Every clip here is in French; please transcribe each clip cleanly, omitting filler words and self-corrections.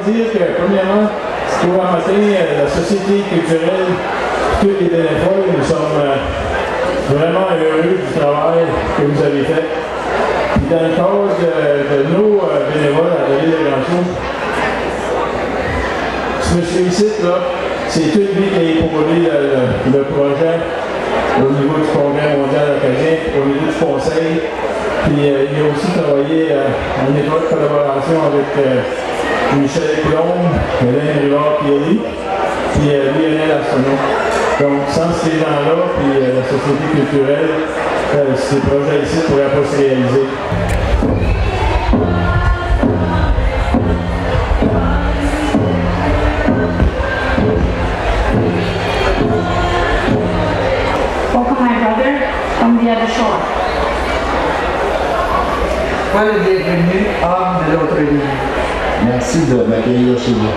dire que, premièrement, pour un matin, la Société culturelle, tous les bénévoles, nous sommes vraiment heureux du travail que vous avez fait. Puis dans le cadre de nos bénévoles à la Ville de Grand-Sault, ce monsieur ici, là, c'est tout lui qui a épaulé le projet au niveau du Congrès mondial acadien, au niveau du conseil. Puis il a aussi travaillé en étroite collaboration avec Michel Plomb, Hélène Rivard-Pierry, puis Lionel Arsenault. Donc sans ces gens-là, puis la Société culturelle, ces projets ici ne pourraient pas se réaliser. Welcome my brother from the other shore. Sois le bienvenu, homme de l'autre ligne. Merci de m'accueillir chez vous.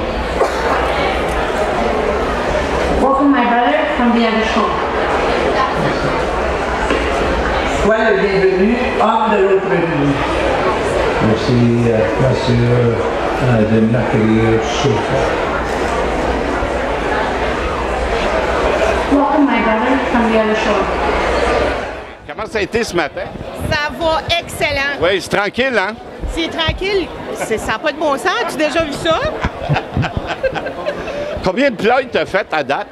Welcome my brother from the other shore. Sois le bienvenu, homme de l'autre ligne. Merci, monsieur, de m'accueillir chez vous. Welcome my brother from the other shore. Comment ça a été ce matin? Ça va excellent. Oui, c'est tranquille, hein? C'est tranquille. Ça n'a pas de bon sens. Tu as déjà vu ça? Combien de ploys t'as fait à date?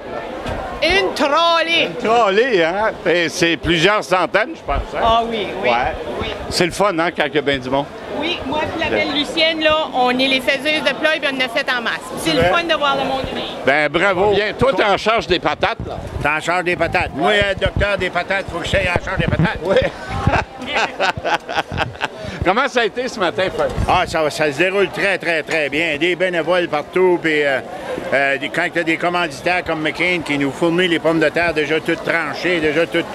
Une trolley. Une trolley, hein? Et c'est plusieurs centaines, je pense. Hein? Ah oui, oui. Ouais. Oui, C'est le fun, hein, quand il y a bien du monde? oui, moi et la belle Lucienne, là, on est les faiseuses de ploys et on en a fait en masse. C'est le fun de voir le monde venir. Ben bravo. Bien, toi, t'es en charge des patates, là? T'es en charge des patates. Moi, docteur des patates, il faut que je sois en charge des patates. Oui. Comment ça a été ce matin, Fred? Ah, ça se déroule très, très, très bien. Des bénévoles partout, puis quand tu as des commanditaires comme McCain qui nous fournit les pommes de terre déjà toutes tranchées, déjà toutes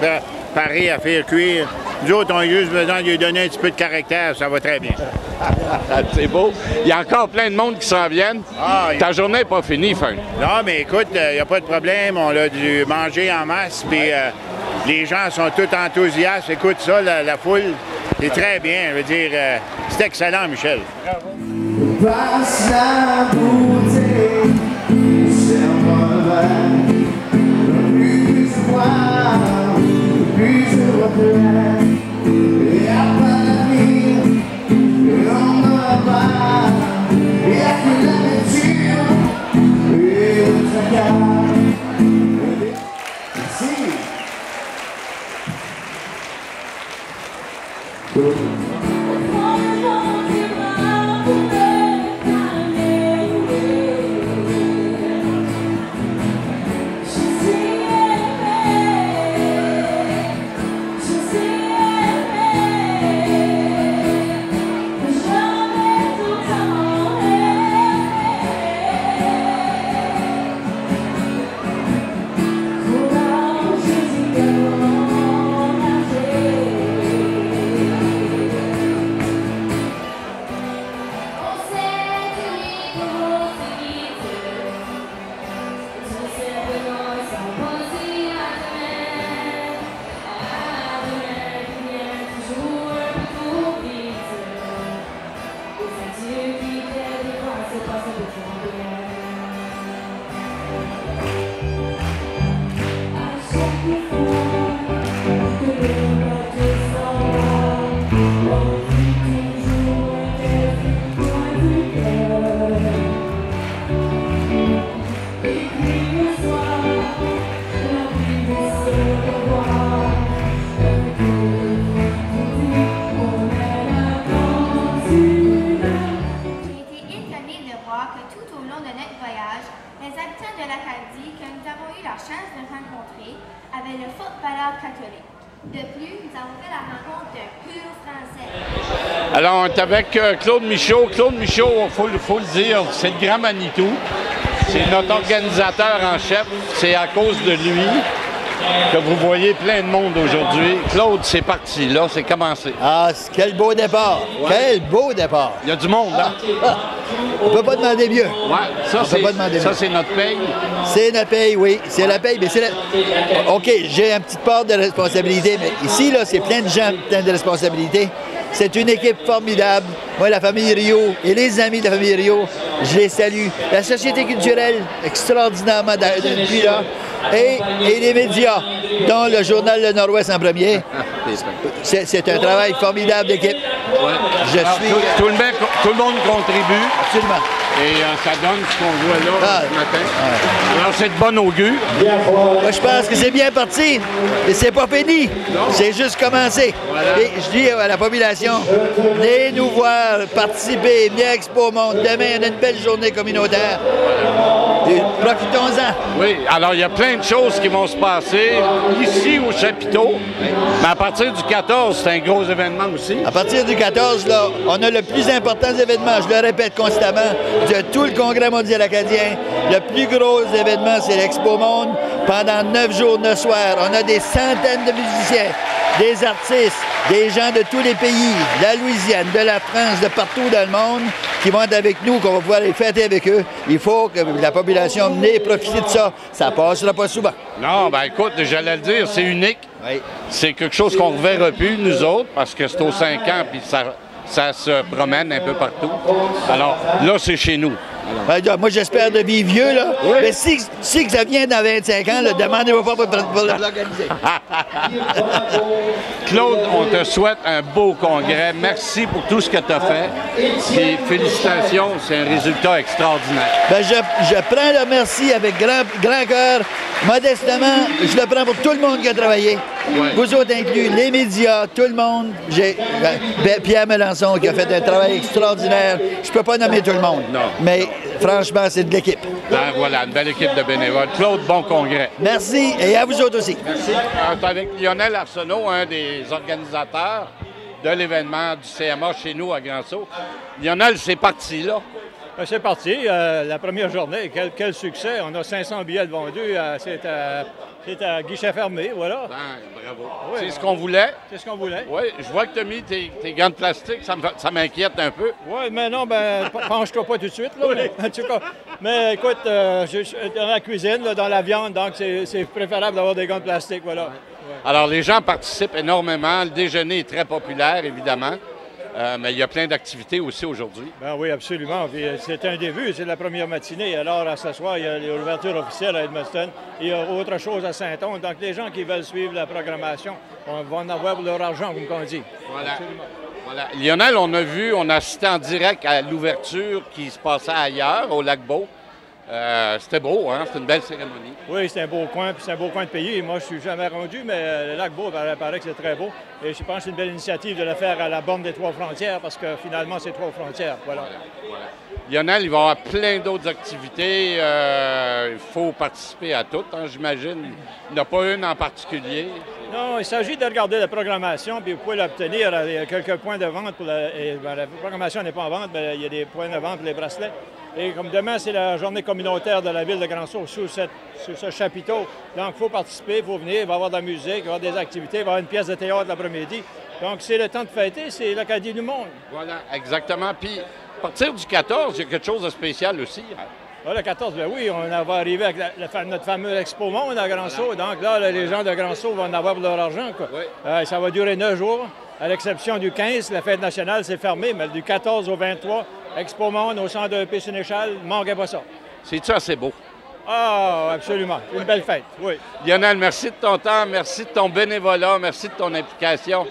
parées à faire cuire, nous autres, on a juste besoin de lui donner un petit peu de caractère, ça va très bien. C'est beau. Il y a encore plein de monde qui s'en viennent. Ta journée n'est pas finie, Fred. Non, mais écoute, il n'y a pas de problème. On a dû manger en masse, puis les gens sont tous enthousiastes. Écoute ça, la foule, c'est très bien. Je veux dire, c'est excellent, Michel. Passe la beauté, serre-moi le verre, plus je vois, plus je regrette, et après l'avenir, on ne va pas, il n'y a que la nature, et le tracas. Merci. Avec le footballeur catholique. De plus, nous avons fait la rencontre d'un pur français. Alors, on est avec Claude Michaud. Claude Michaud, il faut le dire, c'est le grand Manitou. C'est notre organisateur en chef. C'est à cause de lui que vous voyez plein de monde aujourd'hui. Claude, c'est parti, là, c'est commencé. Ah, quel beau départ! Ouais. Quel beau départ! Il y a du monde, hein? On ne peut pas demander mieux. Ouais, ça, c'est notre paye. C'est notre paye, oui. C'est la paye, mais c'est OK, j'ai une petite part de responsabilité, mais ici, là, c'est plein de gens, plein de responsabilités. C'est une équipe formidable. Moi, la famille Rio et les amis de la famille Rio, je les salue. La société culturelle, extraordinairement depuis là. Et les médias, dont le journal Le Nord-Ouest en premier. C'est un travail formidable d'équipe. Ouais. Alors, tout le monde contribue. Absolument. Et ça donne ce qu'on voit là ce matin. Ouais. Alors, c'est de bon augure. Moi, je pense que c'est bien parti. Et c'est pas fini. C'est juste commencé. Voilà. Et je dis à la population, venez nous voir, participer, venez à Expo Monde. Demain, on a une belle journée communautaire. Et profitons-en. Oui, alors il y a plein de choses qui vont se passer ici au chapiteau. Mais à partir du 14, c'est un gros événement aussi. À partir du 14, là, on a le plus important événement, je le répète constamment, de tout le Congrès mondial acadien. Le plus gros événement, c'est l'Expo Monde. Pendant 9 jours, 9 soirs, on a des centaines de musiciens, des artistes, des gens de tous les pays, de la Louisiane, de la France, de partout dans le monde, qui vont être avec nous, qu'on va pouvoir les fêter avec eux. Il faut que la population venez profiter de ça. Ça passera pas souvent. Non, ben écoute, j'allais le dire, c'est unique. Oui. C'est quelque chose qu'on ne reverra plus, nous autres, parce que c'est aux 5 ans, puis ça se promène un peu partout. Alors, là, c'est chez nous. Ben, moi, j'espère de vivre vieux, là. Oui. Mais si ça vient dans 25 ans, là, demandez-moi pas pour l'organiser. Claude, on te souhaite un beau congrès. Merci pour tout ce que tu as fait. Puis félicitations, c'est un résultat extraordinaire. Ben, je prends le merci avec grand cœur. Modestement, je le prends pour tout le monde qui a travaillé. Ouais. Vous autres inclus, les médias, tout le monde. Pierre Melançon qui a fait un travail extraordinaire. Je peux pas nommer tout le monde. Non. Mais franchement, c'est de l'équipe. Ben, voilà, une belle équipe de bénévoles. Claude, bon congrès. Merci et à vous autres aussi. Merci. On est avec Lionel Arsenault, un des organisateurs de l'événement du CMA chez nous à Grand-Sault. Lionel, c'est parti, là. C'est parti. La première journée, quel succès. On a 500 billets de vendus. C'est à guichet fermé, voilà. Ben, bravo. Oui, c'est ce qu'on voulait. C'est ce qu'on voulait. Oui, je vois que tu as mis tes gants de plastique. Ça m'inquiète un peu. Oui, mais non, penche-toi pas tout de suite, là. Oui. Mais, en tout cas, mais écoute, dans la cuisine, là, dans la viande, donc c'est préférable d'avoir des gants de plastique, voilà. Ouais. Alors, les gens participent énormément. Le déjeuner est très populaire, évidemment. Mais il y a plein d'activités aussi aujourd'hui. Ben oui, absolument. C'est un début, c'est la première matinée. Alors, à ce soir, il y a l'ouverture officielle à Edmundston. Il y a autre chose à Saint-Onge. Donc, les gens qui veulent suivre la programmation vont en avoir pour leur argent, comme on dit. Voilà. Voilà. Lionel, on a assisté en direct à l'ouverture qui se passait ailleurs, au Lac-Beau. C'était beau, hein? C'était une belle cérémonie. Oui, c'est un beau coin, puis c'est un beau coin de pays. Moi, je suis jamais rendu, mais le Lac-Beau, il paraît que c'est très beau. Et je pense que c'est une belle initiative de le faire à la borne des Trois-Frontières, parce que finalement, c'est Trois-Frontières. Voilà. Voilà. Lionel, il va y avoir plein d'autres activités. Il faut participer à toutes, hein, j'imagine. Il n'y en a pas une en particulier. Non, il s'agit de regarder la programmation, puis vous pouvez l'obtenir. Il y a quelques points de vente. La programmation n'est pas en vente, mais il y a des points de vente pour les bracelets. Et comme demain, c'est la journée communautaire de la ville de Grand-Sault sur ce chapiteau. Donc, il faut participer, il faut venir, il va y avoir de la musique, il va y avoir des activités, il va y avoir une pièce de théâtre l'après-midi. Donc, c'est le temps de fêter, c'est l'Acadie du monde. Voilà, exactement. Puis, à partir du 14, il y a quelque chose de spécial aussi. Le 14, bien oui, on va arriver avec notre fameux Expo Monde à Grand-Sault. Donc là, les gens de Grand-Sault vont en avoir pour leur argent, quoi. Oui. Ça va durer 9 jours. À l'exception du 15, la fête nationale, c'est fermé, mais du 14 au 23, Expo Monde au centre de paix Sénéchal, ne manquez pas ça. C'est-tu assez beau? Ah, absolument. Une belle fête, oui. Lionel, merci de ton temps, merci de ton bénévolat, merci de ton implication.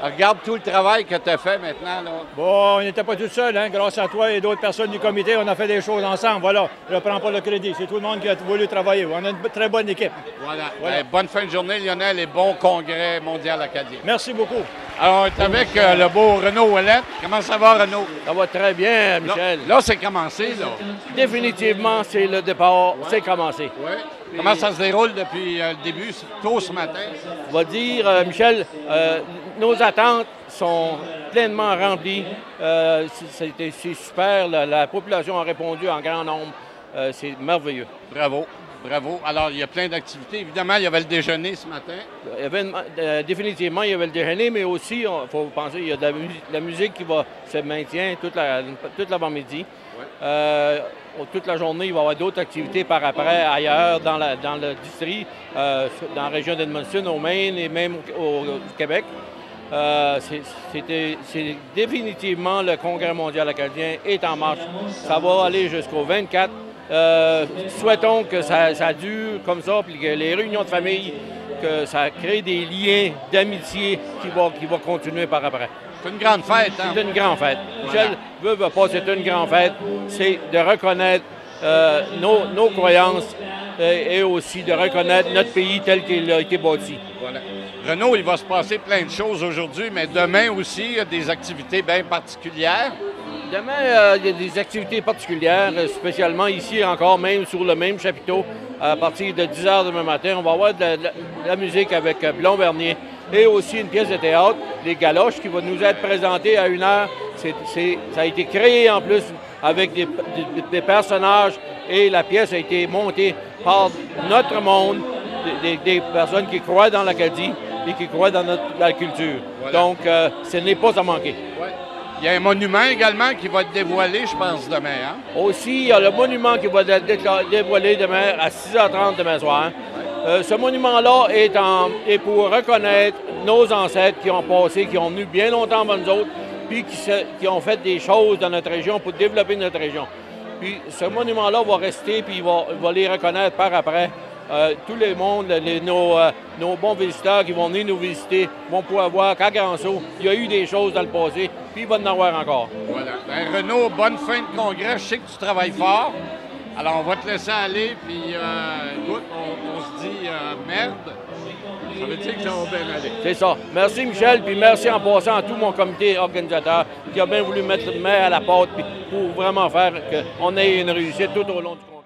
Regarde tout le travail que tu as fait maintenant. Là. Bon, on n'était pas tout seul, hein. Grâce à toi et d'autres personnes du comité, on a fait des choses ensemble. Voilà, je ne prends pas le crédit. C'est tout le monde qui a voulu travailler. On a une très bonne équipe. Voilà. Bien, bonne fin de journée, Lionel, et bon congrès mondial acadien. Merci beaucoup. Alors, on est avec le beau Renaud Ouellette. Comment ça va, Renaud? Ça va très bien, Michel. Là c'est commencé, là. Définitivement, c'est le départ. Ouais. C'est commencé. Oui. Comment ça se déroule depuis le début, tôt ce matin? On va dire, Michel, nos attentes sont pleinement remplies. C'est super. La population a répondu en grand nombre. C'est merveilleux. Bravo. Bravo. Alors, il y a plein d'activités. Évidemment, il y avait le déjeuner ce matin. Définitivement, il y avait le déjeuner, mais aussi, il faut penser, il y a de la musique qui va se maintenir toute l'avant-midi. Ouais. Toute la journée, il va y avoir d'autres activités par après, ailleurs, dans le district, dans la région d'Edmundston, au Maine et même au Québec. C'est définitivement le Congrès mondial acadien est en marche. Ça va aller jusqu'au 24. Souhaitons que ça dure comme ça, puis que les réunions de famille, que ça crée des liens d'amitié qui vont continuer par après. C'est une grande fête, hein? C'est une grande fête. Michel veut pas, c'est une grande fête. C'est de reconnaître nos croyances et aussi de reconnaître notre pays tel qu'il a été bâti. Voilà. Renaud, il va se passer plein de choses aujourd'hui, mais demain aussi, il y a des activités bien particulières. Demain, il y a des activités particulières, spécialement ici encore, même sur le même chapiteau. À partir de 10 h demain matin, on va avoir de la musique avec Blond Bernier et aussi une pièce de théâtre, Les Galoches, qui va nous être présentée à 1 h. Ça a été créé en plus avec des personnages et la pièce a été montée par notre monde, des personnes qui croient dans l'Acadie et qui croient dans la culture. Voilà. Donc, ce n'est pas à manquer. Ouais. Il y a un monument également qui va être dévoilé, je pense, demain. Hein? Aussi, il y a le monument qui va être dévoilé demain à 6 h 30 demain soir. Ce monument-là est pour reconnaître nos ancêtres qui ont passé, qui ont venu bien longtemps avant nous autres, puis qui ont fait des choses dans notre région pour développer notre région. Puis ce monument-là va rester, puis il va les reconnaître par après. Tout le monde, nos bons visiteurs qui vont venir nous visiter vont pouvoir voir qu'à Grand-Sault, il y a eu des choses dans le passé, puis il va en avoir encore. Voilà. Ben, Renaud, bonne fin de congrès. Je sais que tu travailles fort. Alors, on va te laisser aller, puis écoute, on se dit merde. Ça veut dire que ça va bien aller. C'est ça. Merci, Michel, puis merci en passant à tout mon comité organisateur qui a bien voulu mettre main à la pâte pour vraiment faire qu'on ait une réussite tout au long du congrès.